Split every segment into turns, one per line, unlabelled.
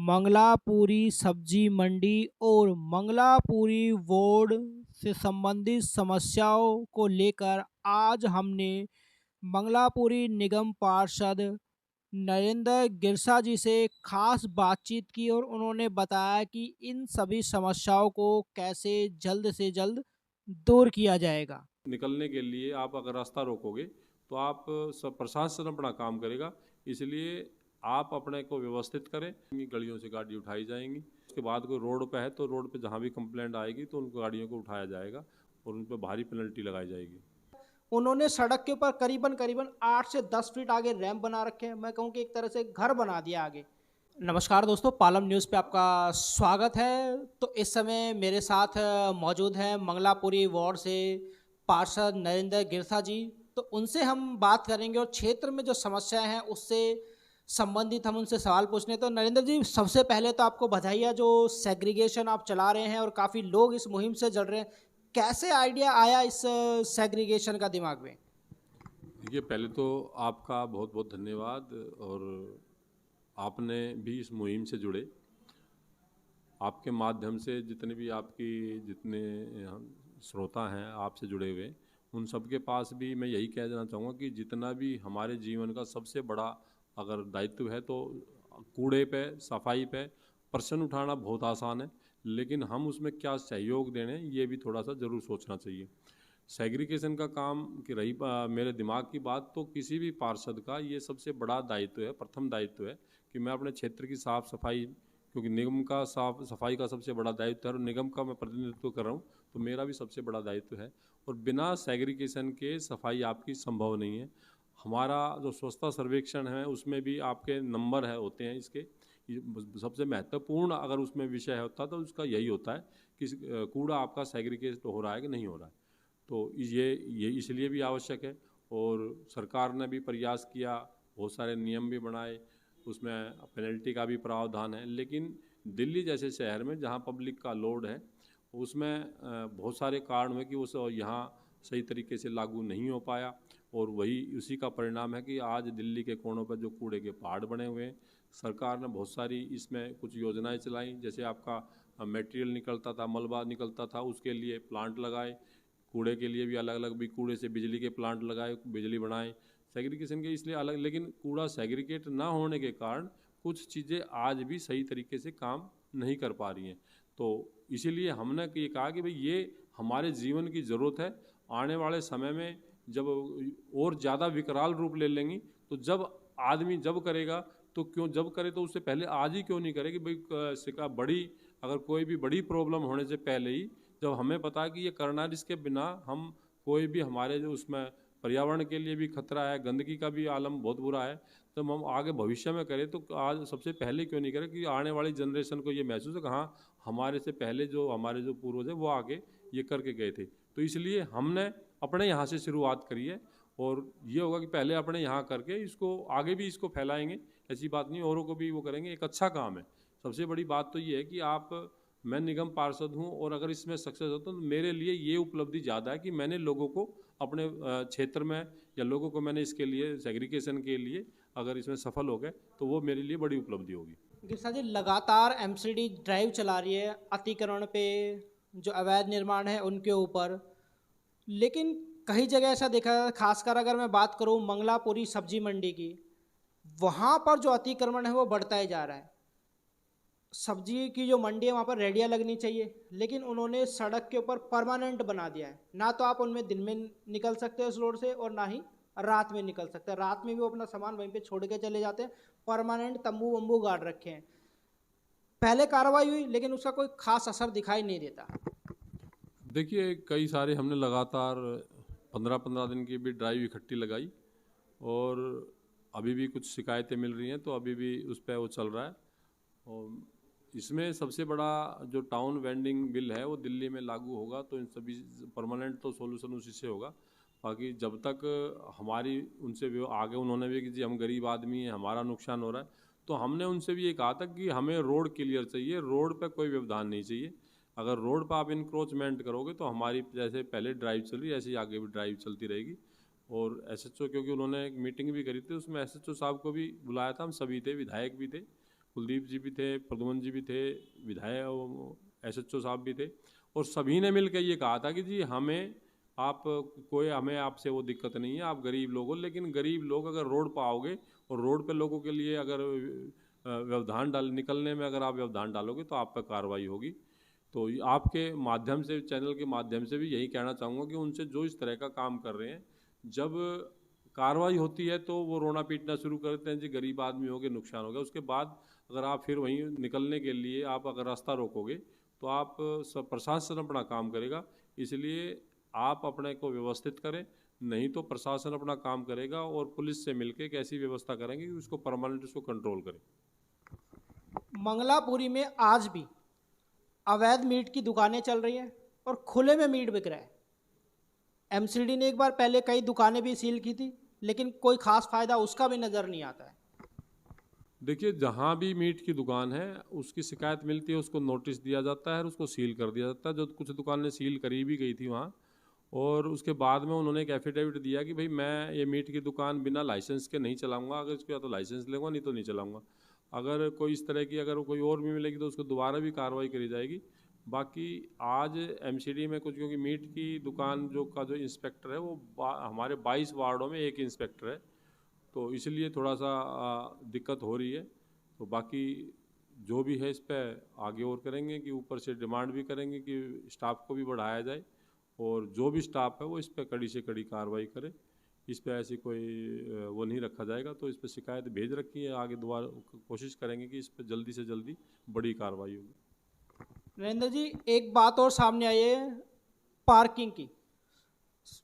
मंगलापुरी सब्जी मंडी और मंगलापुरी वार्ड से संबंधित समस्याओं को लेकर आज हमने मंगलापुरी निगम पार्षद नरेंद्र गिरसा जी से खास बातचीत की और उन्होंने बताया कि इन सभी समस्याओं को कैसे जल्द से जल्द दूर किया जाएगा।
निकलने के लिए आप अगर रास्ता रोकोगे तो आप सब प्रशासन अपना काम करेगा। इसलिए आप अपने को व्यवस्थित करें। गलियों से गाड़ी उठाई जाएंगी। उसके बाद कोई रोड पे है तो रोड पे जहाँ भी कंप्लेंट आएगी तो उन गाड़ियों को उठाया जाएगा और उन पर भारी पेनल्टी लगाई जाएगी।
उन्होंने सड़क के ऊपर करीबन करीबन 8 से 10 फीट आगे रैंप बना रखे हैं। मैं कहूँ कि एक तरह से घर बना दिया आगे। नमस्कार दोस्तों, पालम न्यूज़ पे आपका स्वागत है। तो इस समय मेरे साथ मौजूद हैं मंगलापुरी वार्ड से पार्षद नरेंद्र गिरसा जी। तो उनसे हम बात करेंगे और क्षेत्र में जो समस्याएं हैं उससे संबंधित हम उनसे सवाल पूछने। तो नरेंद्र जी, सबसे पहले तो आपको बधाई है जो सेग्रीगेशन आप चला रहे हैं और काफ़ी लोग इस मुहिम से जुड़ रहे हैं। कैसे आइडिया आया इस सेग्रीगेशन का दिमाग में?
देखिए, पहले तो आपका बहुत बहुत धन्यवाद। और आपने भी इस मुहिम से जुड़े। आपके माध्यम से जितने श्रोता हैं आपसे जुड़े हुए, उन सबके पास भी मैं यही कह देना चाहूँगा कि जितना भी हमारे जीवन का सबसे बड़ा अगर दायित्व है तो कूड़े पे, सफाई पे प्रश्न उठाना बहुत आसान है, लेकिन हम उसमें क्या सहयोग देने ये भी थोड़ा सा ज़रूर सोचना चाहिए। सेग्रीगेशन का काम कि रही मेरे दिमाग की बात, तो किसी भी पार्षद का ये सबसे बड़ा दायित्व है, प्रथम दायित्व है कि मैं अपने क्षेत्र की साफ़ सफाई, क्योंकि निगम का साफ सफाई का सबसे बड़ा दायित्व है और निगम का मैं प्रतिनिधित्व कर रहा हूँ, तो मेरा भी सबसे बड़ा दायित्व है। और बिना सेग्रीगेशन के सफाई आपकी संभव नहीं है। हमारा जो स्वच्छता सर्वेक्षण है उसमें भी आपके नंबर होते हैं इसके। सबसे महत्वपूर्ण अगर उसमें विषय होता तो उसका यही होता है कि कूड़ा आपका सेग्रीगेट हो रहा है कि नहीं हो रहा है। तो ये इसलिए भी आवश्यक है। और सरकार ने भी प्रयास किया, बहुत सारे नियम भी बनाए, उसमें पेनल्टी का भी प्रावधान है। लेकिन दिल्ली जैसे शहर में जहाँ पब्लिक का लोड है उसमें बहुत सारे कारण हुए कि वो यहाँ सही तरीके से लागू नहीं हो पाया। और वही उसी का परिणाम है कि आज दिल्ली के कोनों पर जो कूड़े के पहाड़ बने हुए हैं। सरकार ने बहुत सारी इसमें कुछ योजनाएं चलाई, जैसे आपका मटेरियल निकलता था, मलबा निकलता था, उसके लिए प्लांट लगाए। कूड़े के लिए भी अलग अलग भी कूड़े से बिजली के प्लांट लगाए, बिजली बनाए। सेग्रीगेशन के इसलिए अलग, लेकिन कूड़ा सेग्रीगेट ना होने के कारण कुछ चीज़ें आज भी सही तरीके से काम नहीं कर पा रही हैं। तो इसीलिए हमने ये कहा कि भाई ये हमारे जीवन की ज़रूरत है। आने वाले समय में जब और ज़्यादा विकराल रूप ले लेंगी, तो जब आदमी जब करेगा तो क्यों, जब करे तो उससे पहले आज ही क्यों नहीं करे कि भाई अगर कोई भी बड़ी प्रॉब्लम होने से पहले ही, जब हमें पता है कि ये करना है, जिसके बिना हम कोई भी हमारे जो उसमें पर्यावरण के लिए भी खतरा है, गंदगी का भी आलम बहुत बुरा है, तो हम आगे भविष्य में करें तो आज सबसे पहले क्यों नहीं करें कि आने वाली जनरेशन को ये महसूस है कि हाँ, हमारे से पहले जो हमारे जो पूर्वज है वो आगे ये करके गए थे। तो इसलिए हमने अपने यहाँ से शुरुआत करी है। और ये होगा कि पहले अपने यहाँ करके इसको आगे भी इसको फैलाएंगे। ऐसी बात नहीं, औरों को भी वो करेंगे। एक अच्छा काम है। सबसे बड़ी बात तो ये है कि मैं निगम पार्षद हूँ और अगर इसमें सक्सेस होता तो मेरे लिए ये उपलब्धि ज़्यादा है कि मैंने लोगों को अपने क्षेत्र में या लोगों को मैंने इसके लिए सेग्रीगेशन के लिए अगर इसमें सफल हो गए तो वो मेरे लिए बड़ी उपलब्धि होगी।
गिरसा जी, लगातार एमसीडी ड्राइव चला रही है अतिक्रमण पे, जो अवैध निर्माण है उनके ऊपर। लेकिन कई जगह ऐसा देखा है, खासकर अगर मैं बात करूं मंगलापुरी सब्जी मंडी की, वहां पर जो अतिक्रमण है वो बढ़ता ही जा रहा है। सब्जी की जो मंडी है वहाँ पर रेडियाँ लगनी चाहिए, लेकिन उन्होंने सड़क के ऊपर परमानेंट बना दिया है। ना तो आप उनमें दिन में निकल सकते हो उस रोड से और ना ही रात में निकल सकते हैं। रात में भी वो अपना सामान वहीं पे छोड़ के चले जाते हैं। परमानेंट तंबू वंबू गाड़ रखे हैं। पहले कार्रवाई हुई लेकिन उसका कोई खास असर दिखाई नहीं देता।
देखिए, कई सारे हमने लगातार 15-15 दिन की भी ड्राइव इकट्ठी लगाई और अभी भी कुछ शिकायतें मिल रही हैं, तो अभी भी उस पर वो चल रहा है। और इसमें सबसे बड़ा जो टाउन वेंडिंग बिल है वो दिल्ली में लागू होगा, तो इन सभी परमानेंट तो सॉल्यूशन उसी से होगा। बाकी जब तक हमारी उनसे भी आगे उन्होंने भी कि जी हम गरीब आदमी हैं, हमारा नुकसान हो रहा है, तो हमने उनसे भी ये कहा था कि हमें रोड क्लियर चाहिए, रोड पे कोई व्यवधान नहीं चाहिए। अगर रोड पर आप इंक्रोचमेंट करोगे तो हमारी जैसे पहले ड्राइव चल रही है ऐसे ही आगे भी ड्राइव चलती रहेगी। और एसएचओ, क्योंकि उन्होंने एक मीटिंग भी करी थी, उसमें एसएचओ साहब को भी बुलाया था, हम सभी थे, विधायक भी थे, कुलदीप जी भी थे, प्रद्युमन जी भी थे, विधायक SHO साहब भी थे, और सभी ने मिलकर ये कहा था कि जी हमें आपसे वो दिक्कत नहीं है, आप गरीब लोग हो, लेकिन गरीब लोग अगर रोड पर आओगे और रोड पे लोगों के लिए अगर व्यवधान निकलने में अगर आप व्यवधान डालोगे तो आप पर कार्रवाई होगी। तो आपके माध्यम से, चैनल के माध्यम से भी यही कहना चाहूँगा कि उनसे जो इस तरह का काम कर रहे हैं, जब कार्रवाई होती है तो वो रोना पीटना शुरू करते हैं, जी गरीब आदमी हो गए, नुकसान हो गया। उसके बाद अगर आप फिर वहीं निकलने के लिए आप अगर रास्ता रोकोगे तो आप प्रशासन अपना काम करेगा। इसलिए आप अपने को व्यवस्थित करें, नहीं तो प्रशासन अपना काम करेगा और पुलिस से मिलकर एक ऐसी व्यवस्था करेंगे कि उसको परमानेंट उसको कंट्रोल करें।
मंगलापुरी में आज भी अवैध मीट की दुकानें चल रही हैं और खुले में मीट बिक रहा है। MCD ने एक बार पहले कई दुकानें भी सील की थी, लेकिन कोई खास फायदा उसका भी नज़र नहीं आता है।
देखिए, जहाँ भी मीट की दुकान है उसकी शिकायत मिलती है, उसको नोटिस दिया जाता है और उसको सील कर दिया जाता है। जो कुछ दुकानें सील करी भी गई थी वहाँ, और उसके बाद में उन्होंने एक एफिडेविट दिया कि भाई मैं ये मीट की दुकान बिना लाइसेंस के नहीं चलाऊँगा, अगर इसको या तो लाइसेंस लूँगा नहीं तो नहीं चलाऊँगा। अगर कोई इस तरह की अगर कोई और भी मिलेगी तो उसको दोबारा भी कार्रवाई करी जाएगी। बाकी आज MCD में कुछ, क्योंकि मीट की दुकान जो इंस्पेक्टर है वो हमारे 22 वार्डों में एक इंस्पेक्टर है, तो इसलिए थोड़ा सा दिक्कत हो रही है। तो बाकी जो भी है इस पर आगे और करेंगे कि ऊपर से डिमांड भी करेंगे कि स्टाफ को भी बढ़ाया जाए, और जो भी स्टाफ है वो इस पर कड़ी से कड़ी कार्रवाई करे। इस पर ऐसी कोई वो नहीं रखा जाएगा। तो इस पर शिकायत भेज रखी है, आगे दोबारा कोशिश करेंगे कि इस पर जल्दी से जल्दी बड़ी कार्रवाई होगी।
नरेंद्र जी, एक बात और सामने आई है पार्किंग की।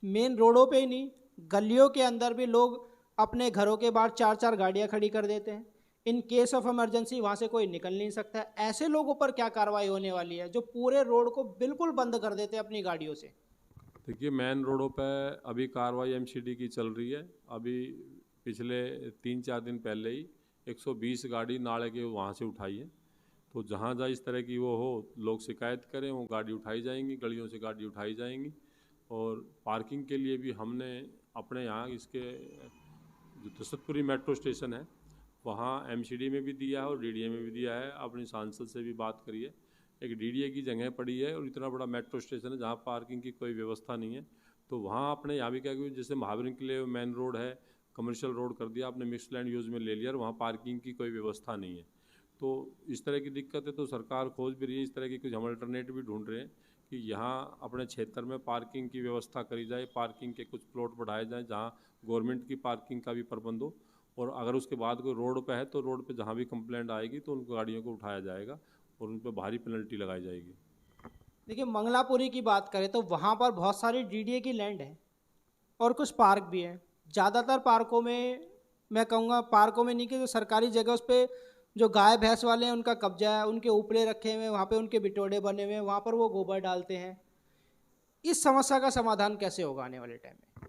मेन रोडों पे ही नहीं, गलियों के अंदर भी लोग अपने घरों के बाहर 4-4 गाड़ियां खड़ी कर देते हैं। इन केस ऑफ इमरजेंसी वहाँ से कोई निकल नहीं सकता है। ऐसे लोगों पर क्या कार्रवाई होने वाली है जो पूरे रोड को बिल्कुल बंद कर देते हैं अपनी गाड़ियों से?
देखिए, मेन रोडों पर अभी कार्रवाई MCD की चल रही है। अभी पिछले 3-4 दिन पहले ही 120 गाड़ी नाले के वहाँ से उठाई है। तो जहाँ जहाँ इस तरह की वो हो, लोग शिकायत करें, वो गाड़ी उठाई जाएंगी, गलियों से गाड़ी उठाई जाएंगी। और पार्किंग के लिए भी हमने अपने यहाँ इसके जो दशरथपुरी मेट्रो स्टेशन है वहाँ MCD में भी दिया है और DDA में भी दिया है। अपनी सांसद से भी बात करी है। एक DDA की जगह पड़ी है और इतना बड़ा मेट्रो स्टेशन है जहाँ पार्किंग की कोई व्यवस्था नहीं है। तो वहाँ अपने यहाँ भी क्या, कि जैसे महावीर के लिए मेन रोड है, कमर्शियल रोड कर दिया, आपने मिक्स लैंड यूज़ में ले लिया और वहाँ पार्किंग की कोई व्यवस्था नहीं है। तो इस तरह की दिक्कत है, तो सरकार खोज भी रही है, इस तरह की कुछ हम अल्टरनेटिव भी ढूंढ रहे हैं कि यहाँ अपने क्षेत्र में पार्किंग की व्यवस्था करी जाए, पार्किंग के कुछ प्लॉट बढ़ाए जाएँ जहाँ गवर्नमेंट की पार्किंग का भी प्रबंध हो। और अगर उसके बाद कोई रोड पे है तो रोड पे जहाँ भी कंप्लेंट आएगी तो उन गाड़ियों को उठाया जाएगा और उन पर भारी पेनल्टी लगाई जाएगी।
देखिए, मंगलापुरी की बात करें तो वहाँ पर बहुत सारी DDA की लैंड है और कुछ पार्क भी हैं। ज़्यादातर पार्कों में, मैं कहूँगा पार्कों में नहीं, कि जो सरकारी जगह उस पर जो गाय भैंस वाले हैं उनका कब्जा है, उनके ऊपरे रखे हुए, वहाँ पे उनके बिटोड़े बने हुए हैं, वहाँ पर वो गोबर डालते हैं। इस समस्या का समाधान कैसे होगा आने वाले टाइम में?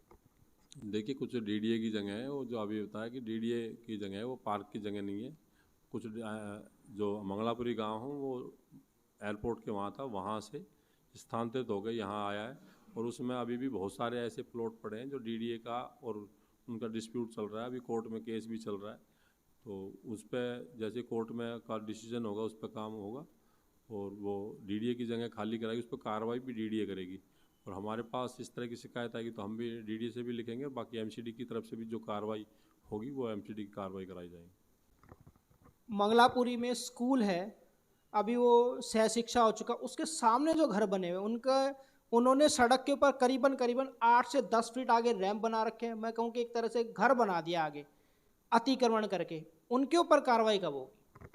देखिए, कुछ DDA की जगह है, वो जो अभी बताया कि DDA की जगह है, वो पार्क की जगह नहीं है। कुछ जो मंगलापुरी गांव हो वो एयरपोर्ट के वहाँ था, वहाँ से स्थानांतरित हो गए, यहाँ आया है। और उसमें अभी भी बहुत सारे ऐसे प्लॉट पड़े हैं जो DDA का, और उनका डिस्प्यूट चल रहा है, अभी कोर्ट में केस भी चल रहा है। तो उस पर जैसे कोर्ट में का डिसीजन होगा उस पर काम होगा, और वो DDA की जगह खाली कराएगी, उस पर कार्रवाई भी DDA करेगी। और हमारे पास इस तरह की शिकायत आएगी तो हम भी DDA से भी लिखेंगे, बाकी MCD की तरफ से भी जो कार्रवाई होगी वो MCD की कार्रवाई कराई जाएगी।
मंगलापुरी में स्कूल है, अभी वो सह शिक्षा हो चुका, उसके सामने जो घर बने हुए उन्होंने सड़क के ऊपर करीबन 8 से 10 फीट आगे रैंप बना रखे हैं। मैं कहूँ कि एक तरह से घर बना दिया आगे अतिक्रमण करके। उनके ऊपर कार्रवाई कब होगी?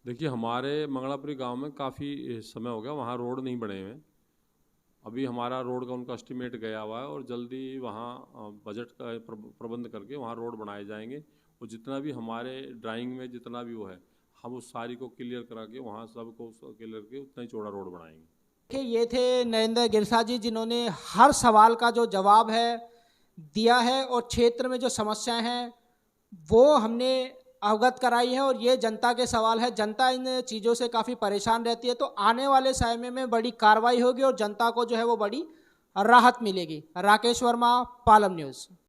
देखिए, हमारे मंगलापुरी गांव में काफ़ी समय हो गया, वहाँ रोड नहीं बने हुए। अभी हमारा रोड का उनका एस्टिमेट गया हुआ है और जल्दी वहाँ बजट का प्रबंध करके वहाँ रोड बनाए जाएंगे। और जितना भी हमारे ड्राइंग में जितना भी वो है, हम उस सारी को क्लियर करा के वहाँ सबको क्लियर करके उतना ही चौड़ा रोड बनाएंगे।
देखिए, ये थे नरेंद्र गिरसा जी, जिन्होंने हर सवाल का जो जवाब है दिया है और क्षेत्र में जो समस्याएं हैं वो हमने अवगत कराई है। और ये जनता के सवाल है, जनता इन चीज़ों से काफ़ी परेशान रहती है। तो आने वाले समय में बड़ी कार्रवाई होगी और जनता को जो है वो बड़ी राहत मिलेगी। राकेश वर्मा, पालम न्यूज़।